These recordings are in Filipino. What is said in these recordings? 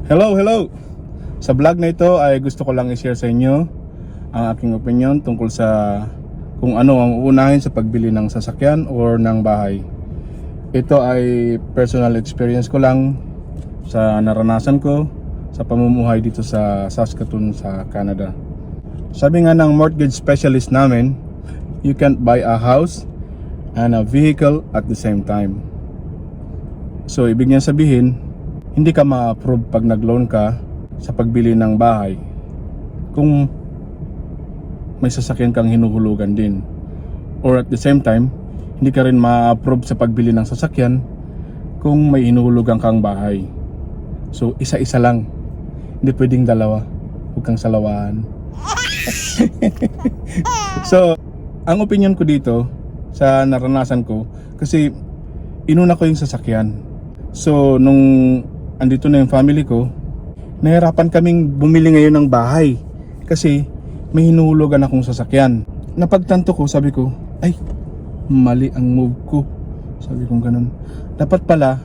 Hello, hello! Sa vlog na ito ay gusto ko lang i-share sa inyo ang aking opinion tungkol sa kung ano ang uunahin sa pagbili ng sasakyan or ng bahay. Ito ay personal experience ko lang sa naranasan ko sa pamumuhay dito sa Saskatoon sa Canada. Sabi nga ng mortgage specialist namin, you can't buy a house and a vehicle at the same time. So ibig niya sabihin, hindi ka ma-approve pag nag-loan ka sa pagbili ng bahay kung may sasakyan kang hinuhulugan din, or at the same time hindi ka rin ma-approve sa pagbili ng sasakyan kung may hinuhulugan kang bahay. So isa-isa lang, hindi pwedeng dalawa, huwag kang salawaan. So ang opinion ko dito sa naranasan ko, kasi inuna ko yung sasakyan. So nung andito na yung family ko, nahirapan kaming bumili ngayon ng bahay kasi may hinuhulugan akong sasakyan. Napagtanto ko, sabi ko, ay, mali ang move ko. Sabi kong ganun. Dapat pala,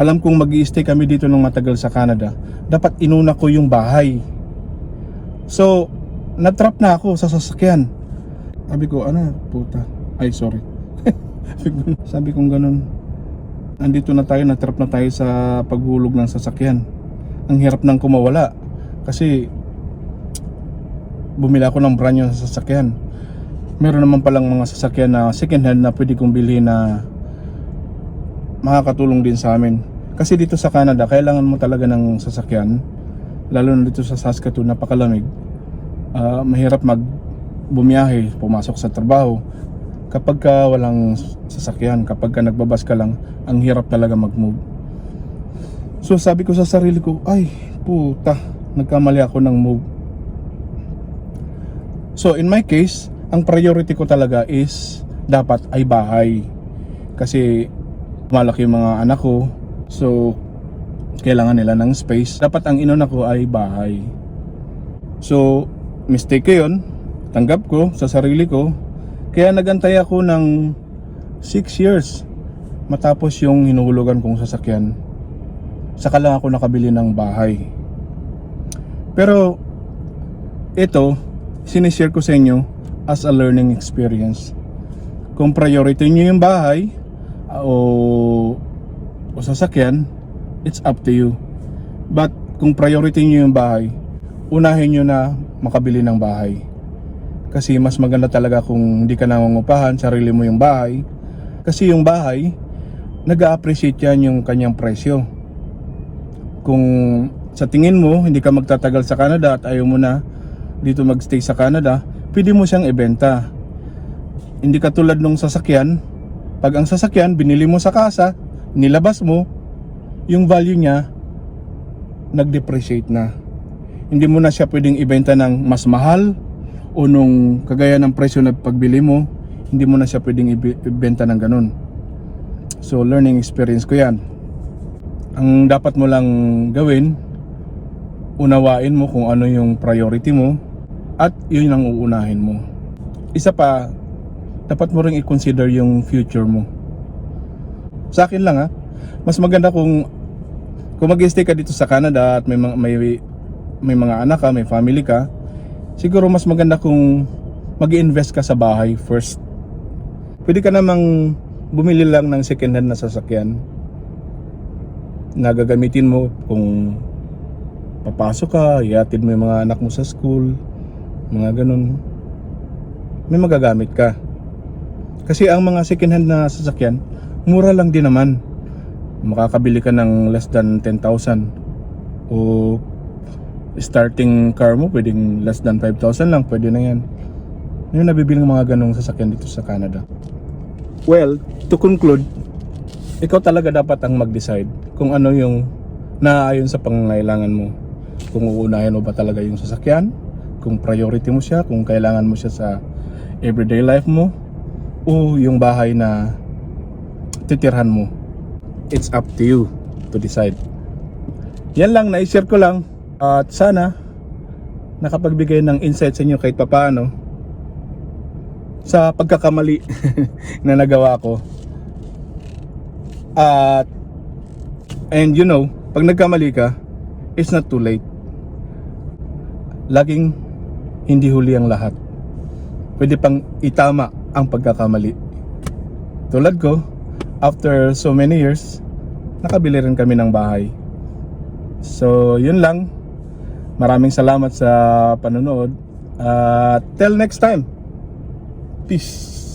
alam kong mag-i-stay kami dito ng matagal sa Canada, dapat inuna ko yung bahay. So natrap na ako sa sasakyan. Sabi ko, ano, puta, ay sorry. Sabi kong ganun, andito na tayo, natrap na tayo sa paghulog ng sasakyan. Ang hirap nang kumawala kasi bumili ako ng brand new sa sasakyan. Meron naman palang mga sasakyan na second hand na pwede kong bilhin na makakatulong din sa amin. Kasi dito sa Canada, kailangan mo talaga ng sasakyan, lalo na dito sa Saskatoon, napakalamig. Mahirap bumiyahe, pumasok sa trabaho kapag ka walang sasakyan. Kapag ka nagbabas ka lang, ang hirap talaga mag-move. So sabi ko sa sarili ko, ay puta, nagkamali ako ng move. So in my case, ang priority ko talaga is dapat ay bahay. Kasi malaki yung mga anak ko, so kailangan nila ng space. Dapat ang inuna ko ay bahay. So mistake ko yun, tanggap ko sa sarili ko. Kaya nagantay ako ng 6 years matapos yung hinuhulugan kong sasakyan. Saka lang ako nakabili ng bahay. Pero ito, sinishare ko sa inyo as a learning experience. Kung priority nyo yung bahay o sasakyan, it's up to you. But kung priority nyo yung bahay, unahin nyo na makabili ng bahay. Kasi mas maganda talaga kung hindi ka nangungupahan, sarili mo yung bahay. Kasi yung bahay, nag-a-appreciate yan yung kanyang presyo. Kung sa tingin mo hindi ka magtatagal sa Canada at ayaw mo na dito magstay sa Canada, pwede mo siyang ibenta. Hindi katulad nung sasakyan. Pag ang sasakyan binili mo sa kasa, nilabas mo, yung value niya nag-depreciate na. Hindi mo na siya pwedeng ibenta ng mas mahal o nung kagaya ng presyo na pagbili mo, hindi mo na siya pwedeng ibenta ng ganun. So learning experience ko yan. Ang dapat mo lang gawin, unawain mo kung ano yung priority mo at yun ang uunahin mo. Isa pa, dapat mo ring i-consider yung future mo. Sa akin lang mas maganda kung mag-stay ka dito sa Canada at may mga anak ka, may family ka, siguro mas maganda kung mag-i-invest ka sa bahay first. Pwede ka namang bumili lang ng second hand na sasakyan na gagamitin mo kung papasok ka, ihatid mo yung mga anak mo sa school, mga ganun. May magagamit ka. Kasi ang mga second hand na sasakyan, mura lang din naman. Makakabili ka ng less than 10,000. O starting car mo pwedeng less than 5,000 lang, pwede na yan. Yung nabibili ng mga ganong sasakyan dito sa Canada. Well, to conclude, ikaw talaga dapat ang mag-decide kung ano yung naaayon sa pangangailangan mo. Kung uunahin mo ba talaga yung sasakyan, kung priority mo siya, kung kailangan mo siya sa everyday life mo, o yung bahay na titirhan mo. It's up to you to decide. Yan lang, na-share ko lang. At sana nakapagbigay ng insight sa inyo kahit papaano sa pagkakamali na nagawa ko. And you know, pag nagkamali ka, it's not too late. Laging hindi huli ang lahat. Pwede pang itama ang pagkakamali. Tulad ko, after so many years, nakabili rin kami ng bahay. So, yun lang. Maraming salamat sa panonood. Till next time. Peace.